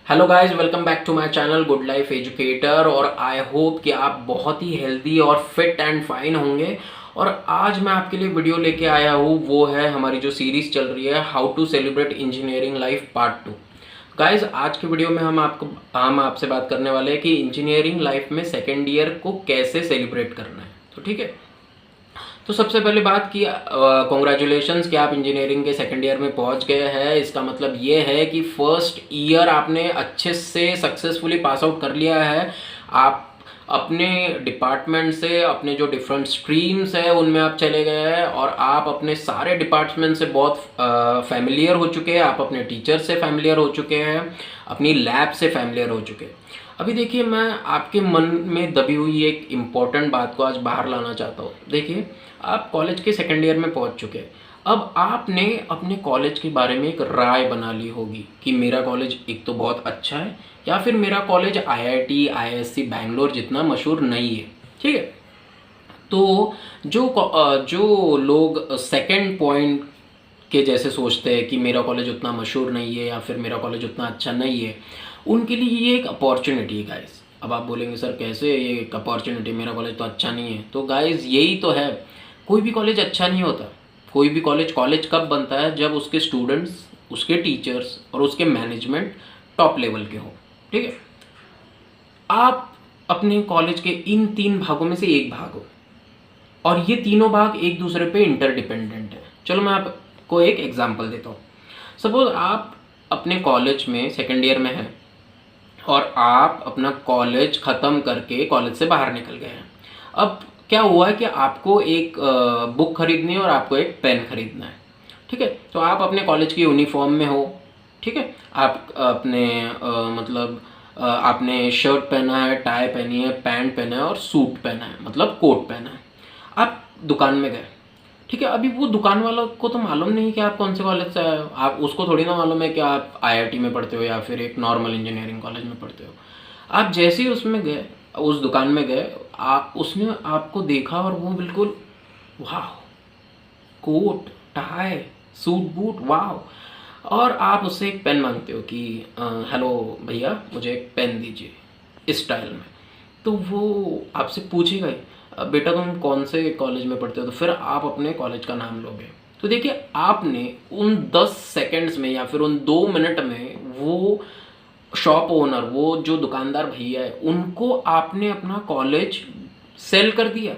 Hello guys, welcome back to my channel good life educator. और I hope कि आप बहुत ही हेल्दी और फिट एंड फाइन होंगे। और आज मैं आपके लिए वीडियो लेके आया हूँ, वो है हमारी जो सीरीज चल रही है how to celebrate engineering life part 2। Guys, आज के वीडियो में हम आपसे बात करने वाले हैं कि इंजीनियरिंग लाइफ में सेकेंड ईयर को कैसे सेलिब्रेट करना है। तो ठीक है, तो सबसे पहले बात की कॉन्ग्रेचुलेशंस कि आप इंजीनियरिंग के सेकंड ईयर में पहुंच गए हैं। इसका मतलब ये है कि फर्स्ट ईयर आपने अच्छे से सक्सेसफुली पास आउट कर लिया है। आप अपने डिपार्टमेंट से अपने जो डिफरेंट स्ट्रीम्स है उनमें आप चले गए हैं और आप अपने सारे डिपार्टमेंट से बहुत फैमिलियर हो चुके हैं। आप अपने टीचर से फैमिलियर हो चुके हैं, अपनी लैब से फैमिलियर हो चुके हैं। अभी देखिए, मैं आपके मन में दबी हुई एक इम्पॉर्टेंट बात को आज बाहर लाना चाहता हूँ। देखिए, आप कॉलेज के सेकेंड ईयर में पहुँच चुके हैं। अब आपने अपने कॉलेज के बारे में एक राय बना ली होगी कि मेरा कॉलेज एक तो बहुत अच्छा है या फिर मेरा कॉलेज आईआईटी आईएससी बैंगलोर जितना मशहूर नहीं है। ठीक है, तो जो लोग सेकंड पॉइंट के जैसे सोचते हैं कि मेरा कॉलेज उतना मशहूर नहीं है या फिर मेरा कॉलेज उतना अच्छा नहीं है, उनके लिए ये एक अपॉर्चुनिटी है गाइस। अब आप बोलेंगे सर कैसे ये एक अपॉर्चुनिटी, मेरा कॉलेज तो अच्छा नहीं है। तो गाइस यही तो है, कोई भी कॉलेज अच्छा नहीं होता। कोई भी कॉलेज कब बनता है? जब उसके स्टूडेंट्स, उसके टीचर्स और उसके मैनेजमेंट टॉप लेवल के हो। ठीक है, आप अपने कॉलेज के इन तीन भागों में से एक भाग हो और ये तीनों भाग एक दूसरे पे इंटरडिपेंडेंट है। चलो मैं आपको एक एग्जांपल देता हूँ। सपोज आप अपने कॉलेज में सेकेंड ईयर में हैं और आप अपना कॉलेज ख़त्म करके कॉलेज से बाहर निकल गए हैं। अब क्या हुआ है कि आपको एक बुक खरीदनी है और आपको एक पेन खरीदना है। ठीक है, तो आप अपने कॉलेज की यूनिफॉर्म में हो। ठीक है, आप अपने आपने शर्ट पहना है, टाई पहनी है, पैंट पहना है और सूट पहना है, मतलब कोट पहना है। आप दुकान में गए। ठीक है, अभी वो दुकान वालों को तो मालूम नहीं कि आप कौन से कॉलेज से आए हो। आप उसको थोड़ी ना मालूम है कि आप आईआईटी में पढ़ते हो या फिर एक नॉर्मल इंजीनियरिंग कॉलेज में पढ़ते हो। आप जैसे ही उसमें गए, उस दुकान में गए, उसने आपको देखा और वो बिल्कुल वाह, कोट टाई सूट बूट, वाह। और आप उससे एक पेन मांगते हो कि हेलो भैया, मुझे एक पेन दीजिए इस स्टाइल में। तो वो आपसे पूछेगा ही, बेटा तुम कौन से कॉलेज में पढ़ते हो?" तो फिर आप अपने कॉलेज का नाम लोगे। तो देखिए, आपने उन 10 सेकंड्स में या फिर उन 2 मिनट में वो शॉप ओनर, वो जो दुकानदार भैया है, उनको आपने अपना कॉलेज सेल कर दिया।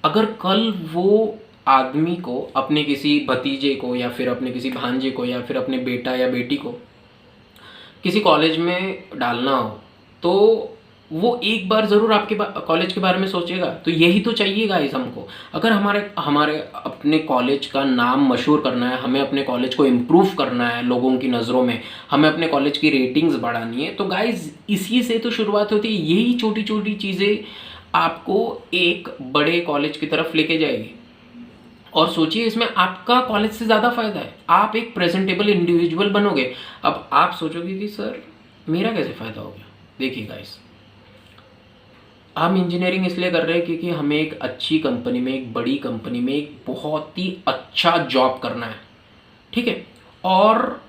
अगर कल वो आदमी को अपने किसी भतीजे को या फिर अपने किसी भांजे को या फिर अपने बेटा या बेटी को किसी कॉलेज में डालना हो, तो वो एक बार ज़रूर आपके कॉलेज के बारे में सोचेगा। तो यही तो चाहिए गाइस हमको। अगर हमारे हमारे अपने कॉलेज का नाम मशहूर करना है, हमें अपने कॉलेज को इम्प्रूव करना है लोगों की नज़रों में, हमें अपने कॉलेज की रेटिंग्स बढ़ानी है, तो गाइस इसी से तो शुरुआत होती है। यही छोटी छोटी चीज़ें आपको एक बड़े कॉलेज की तरफ लेके जाएगी। और सोचिए, इसमें आपका कॉलेज से ज़्यादा फायदा है, आप एक प्रेजेंटेबल इंडिविजुअल बनोगे। अब आप सोचोगे कि सर मेरा कैसे फ़ायदा हो गया। देखिए गाइस, हम इंजीनियरिंग इसलिए कर रहे हैं क्योंकि हमें एक अच्छी कंपनी में, एक बड़ी कंपनी में एक बहुत ही अच्छा जॉब करना है। ठीक है, और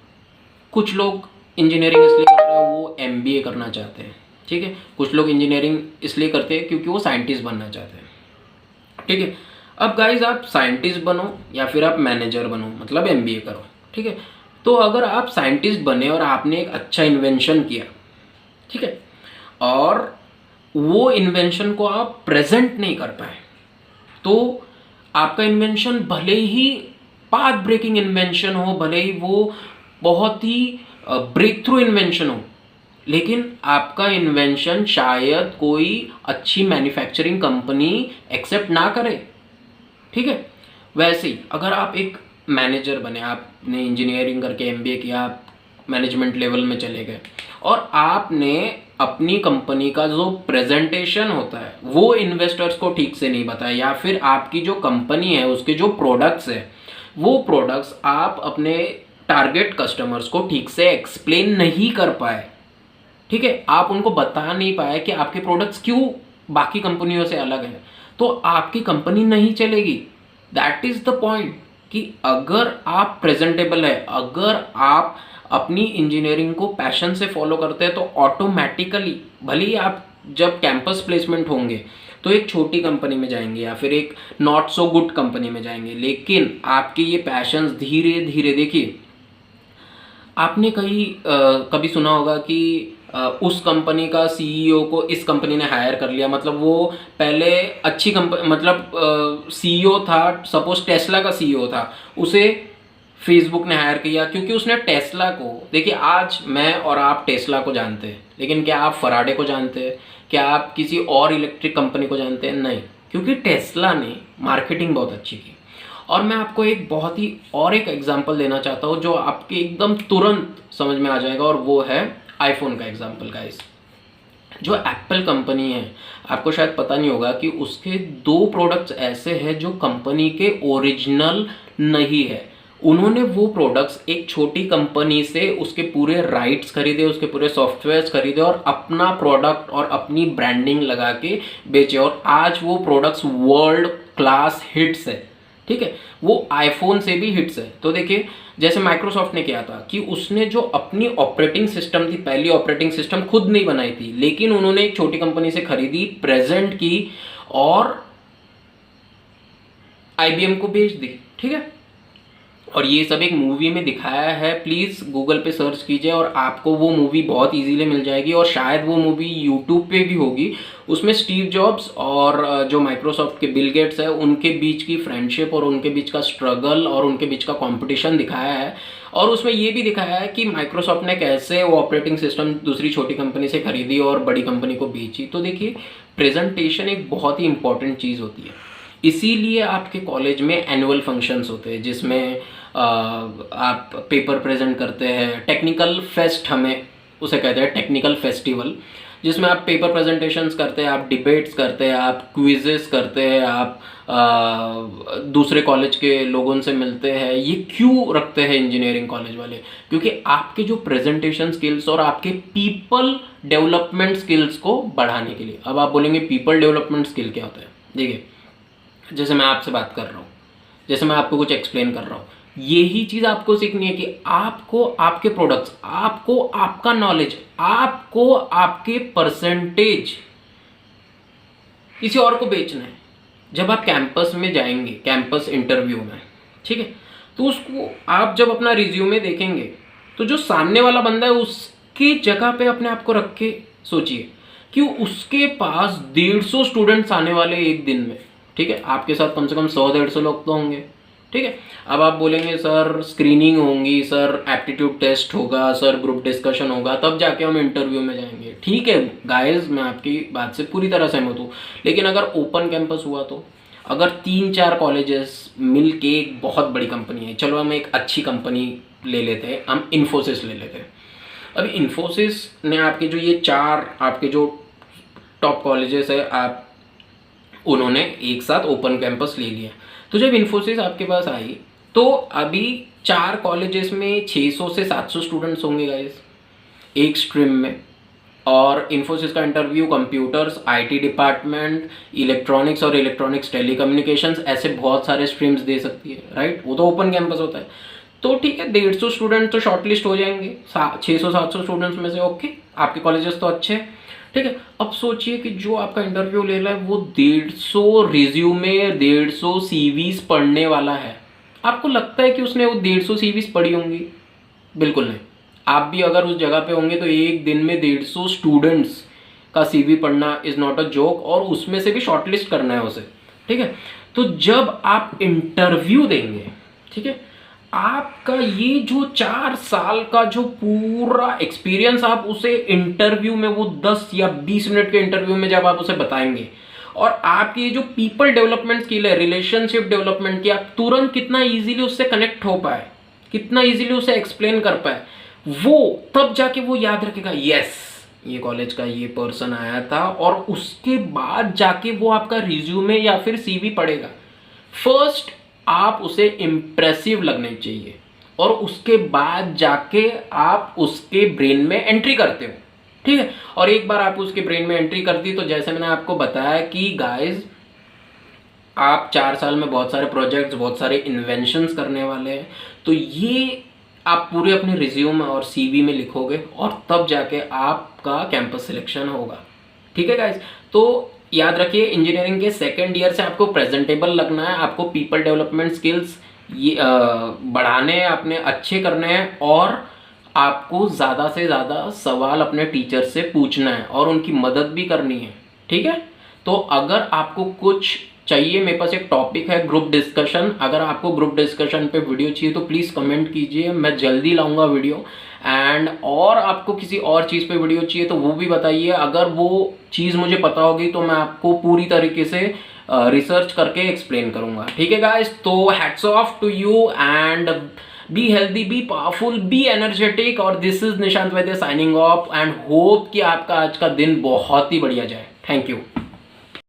कुछ लोग इंजीनियरिंग इसलिए कर रहे हैं, वो एमबीए करना चाहते हैं। ठीक है, कुछ लोग इंजीनियरिंग इसलिए करते हैं क्योंकि वो साइंटिस्ट बनना चाहते हैं। ठीक है, अब गाइज आप साइंटिस्ट बनो या फिर आप मैनेजर बनो, मतलब एमबीए करो। ठीक है, तो अगर आप साइंटिस्ट बने और आपने एक अच्छा इन्वेंशन किया, ठीक है, और वो इन्वेंशन को आप प्रेजेंट नहीं कर पाए, तो आपका इन्वेंशन भले ही पाथ ब्रेकिंग इन्वेंशन हो, भले ही वो बहुत ही ब्रेक थ्रू इन्वेंशन हो, लेकिन आपका इन्वेंशन शायद कोई अच्छी मैन्युफैक्चरिंग कंपनी एक्सेप्ट ना करे। ठीक है, वैसे ही अगर आप एक मैनेजर बने, आपने इंजीनियरिंग करके एमबीए किया, आप मैनेजमेंट लेवल में चले गए और आपने अपनी कंपनी का जो प्रेजेंटेशन होता है वो इन्वेस्टर्स को ठीक से नहीं बताया, या फिर आपकी जो कंपनी है उसके जो प्रोडक्ट्स है वो प्रोडक्ट्स आप अपने टारगेट कस्टमर्स को ठीक से एक्सप्लेन नहीं कर पाए। ठीक है, आप उनको बता नहीं पाए कि आपके प्रोडक्ट्स क्यों बाकी कंपनियों से अलग है, तो आपकी कंपनी नहीं चलेगी। दैट इज द पॉइंट कि अगर आप प्रेजेंटेबल है, अगर आप अपनी इंजीनियरिंग को पैशन से फॉलो करते हैं तो ऑटोमेटिकली भले ही आप जब कैंपस प्लेसमेंट होंगे तो एक छोटी कंपनी में जाएंगे या फिर एक नॉट सो गुड कंपनी में जाएंगे, लेकिन आपके ये पैशंस धीरे धीरे, देखिए आपने कभी सुना होगा कि उस कंपनी का सीईओ को इस कंपनी ने हायर कर लिया, मतलब वो पहले अच्छी कंपनी, मतलब सीईओ था, सपोज टेस्ला का सीईओ था, उसे फेसबुक ने हायर किया क्योंकि उसने टेस्ला को, देखिए आज मैं और आप टेस्ला को जानते हैं, लेकिन क्या आप फराडे को जानते हैं? क्या आप किसी और इलेक्ट्रिक कंपनी को जानते हैं? नहीं, क्योंकि टेस्ला ने मार्केटिंग बहुत अच्छी की। और मैं आपको एक बहुत ही और एक एग्जांपल देना चाहता हूँ जो आपके एकदम तुरंत समझ में आ जाएगा, और वो है आईफोन का एग्जांपल गाइस। जो एप्पल कंपनी है, आपको शायद पता नहीं होगा कि उसके 2 प्रोडक्ट्स ऐसे हैं जो कंपनी के ओरिजिनल नहीं है। उन्होंने वो प्रोडक्ट्स एक छोटी कंपनी से उसके पूरे राइट्स खरीदे, उसके पूरे सॉफ्टवेयर्स खरीदे और अपना प्रोडक्ट और अपनी ब्रांडिंग लगा के बेचे, और आज वो प्रोडक्ट्स वर्ल्ड क्लास हिट्स है। ठीक है, वो आईफोन से भी हिट्स है। तो देखिए जैसे माइक्रोसॉफ्ट ने किया था कि उसने जो अपनी ऑपरेटिंग सिस्टम थी, पहली ऑपरेटिंग सिस्टम खुद नहीं बनाई थी, लेकिन उन्होंने एक छोटी कंपनी से खरीदी, प्रेजेंट की और आईबीएम को बेच दी। ठीक है, और ये सब एक मूवी में दिखाया है, प्लीज़ गूगल पे सर्च कीजिए और आपको वो मूवी बहुत इजीली मिल जाएगी, और शायद वो मूवी यूट्यूब पे भी होगी। उसमें स्टीव जॉब्स और जो माइक्रोसॉफ्ट के बिल गेट्स है उनके बीच की फ्रेंडशिप और उनके बीच का स्ट्रगल और उनके बीच का कंपटीशन दिखाया है, और उसमें ये भी दिखाया है कि माइक्रोसॉफ्ट ने कैसे वो ऑपरेटिंग सिस्टम दूसरी छोटी कंपनी से खरीदी और बड़ी कंपनी को बेची। तो देखिए प्रेजेंटेशन एक बहुत ही इंपॉर्टेंट चीज़ होती है, इसीलिए आपके कॉलेज में एनुअल फंक्शंस होते हैं जिसमें आप पेपर प्रेजेंट करते हैं, टेक्निकल फेस्ट हमें उसे कहते हैं, टेक्निकल फेस्टिवल, जिसमें आप पेपर प्रेजेंटेशंस करते हैं, आप डिबेट्स करते हैं, आप क्विजेस करते हैं, आप दूसरे कॉलेज के लोगों से मिलते हैं। ये क्यों रखते हैं इंजीनियरिंग कॉलेज वाले? क्योंकि आपके जो प्रेजेंटेशन स्किल्स और आपके पीपल डेवलपमेंट स्किल्स को बढ़ाने के लिए। अब आप बोलेंगे पीपल डेवलपमेंट स्किल क्या होता है? देखिए जैसे मैं आपसे बात कर रहा हूँ, जैसे मैं आपको कुछ एक्सप्लेन कर रहा हूँ, यही चीज़ आपको सीखनी है कि आपको आपके प्रोडक्ट्स, आपको आपका नॉलेज, आपको आपके परसेंटेज किसी और को बेचना है। जब आप कैंपस में जाएंगे, कैंपस इंटरव्यू में, ठीक है, तो उसको आप जब अपना रिज्यूमे देखेंगे तो जो सामने वाला बंदा है उसकी जगह पे अपने आप को रख के सोचिए कि उसके पास 150 स्टूडेंट्स आने वाले एक दिन में। ठीक है, आपके साथ कम से कम 100-150 लोग तो होंगे। ठीक है, अब आप बोलेंगे सर स्क्रीनिंग होंगी, सर एप्टीट्यूड टेस्ट होगा, सर ग्रुप डिस्कशन होगा, तब जाके हम इंटरव्यू में जाएंगे। ठीक है गाइस, मैं आपकी बात से पूरी तरह सहमत हूँ, लेकिन अगर ओपन कैंपस हुआ तो, अगर 3-4 कॉलेजेस मिल के एक बहुत बड़ी कंपनी है, चलो हम एक अच्छी कंपनी ले लेते हैं, हम इन्फोसिस ले लेते हैं। अभी इन्फोसिस ने आपके जो ये 4 आपके जो टॉप कॉलेजेस है, आप उन्होंने एक साथ ओपन कैंपस ले लिया। तो जब इन्फोसिस आपके पास आई तो अभी 4 कॉलेजेस में 600 से 700 स्टूडेंट्स होंगे गाइस एक स्ट्रीम में, और इन्फोसिस का interview computers, IT department, electronics और इलेक्ट्रॉनिक्स टेलीकम्युनिकेशंस, ऐसे बहुत सारे स्ट्रीम्स दे सकती है, राइट। वो तो ओपन कैंपस होता है। तो ठीक है, 150 स्टूडेंट तो शॉर्टलिस्ट हो जाएंगे 600-700 स्टूडेंट्स में से। ओके, आपके कॉलेजेस तो अच्छे हैं। ठीक है, अब सोचिए कि जो आपका इंटरव्यू ले रहा है वो 150 रिज्यूमे, 150 सीवीज पढ़ने वाला है। आपको लगता है कि उसने वो 150 सीवीज पढ़ी होंगी? बिल्कुल नहीं। आप भी अगर उस जगह पे होंगे तो एक दिन में 150 स्टूडेंट्स का सीवी पढ़ना इज नॉट अ जोक, और उसमें से भी शॉर्टलिस्ट करना है उसे। ठीक है, तो जब आप इंटरव्यू देंगे, ठीक है, आपका ये जो 4 साल का जो पूरा एक्सपीरियंस आप उसे इंटरव्यू में, वो 10 या 20 मिनट के इंटरव्यू में जब आप उसे बताएंगे, और आपकी ये जो पीपल डेवलपमेंट स्किल है, रिलेशनशिप डेवलपमेंट की, आप तुरंत कितना इजीली उससे कनेक्ट हो पाए, कितना इजीली उसे एक्सप्लेन कर पाए, वो तब जाके वो याद रखेगा, यस ये कॉलेज का ये पर्सन आया था, और उसके बाद जाके वो आपका रिज्यूमे या फिर सीवी पढ़ेगा। फर्स्ट आप उसे इम्प्रेसिव लगने चाहिए, और उसके बाद जाके आप उसके ब्रेन में एंट्री करते हो। ठीक है, और एक बार आप उसके ब्रेन में एंट्री कर दी तो जैसे मैंने आपको बताया कि गाइस आप 4 साल में बहुत सारे प्रोजेक्ट्स, बहुत सारे इन्वेंशंस करने वाले हैं। तो ये आप पूरे अपने रिज्यूम और सीवी में लिखोगे और तब जाके आपका कैंपस सिलेक्शन होगा। ठीक है गाइज, तो याद रखिए इंजीनियरिंग के सेकेंड ईयर से आपको प्रेजेंटेबल लगना है, आपको पीपल डेवलपमेंट स्किल्स ये बढ़ाने हैं, अपने अच्छे करने हैं, और आपको ज़्यादा से ज़्यादा सवाल अपने टीचर से पूछना है और उनकी मदद भी करनी है। ठीक है, तो अगर आपको कुछ चाहिए, मेरे पास एक टॉपिक है ग्रुप डिस्कशन, अगर आपको ग्रुप डिस्कशन पे वीडियो चाहिए तो प्लीज़ कमेंट कीजिए, मैं जल्दी लाऊंगा वीडियो। एंड और आपको किसी और चीज़ पे वीडियो चाहिए तो वो भी बताइए, अगर वो चीज़ मुझे पता होगी तो मैं आपको पूरी तरीके से रिसर्च करके एक्सप्लेन करूंगा। ठीक है गाइस, तो hats off to you and be healthy, be powerful, be energetic, और this is Nishant Vaidya signing of and hope कि आपका आज का दिन बहुत ही बढ़िया जाए। Thank you.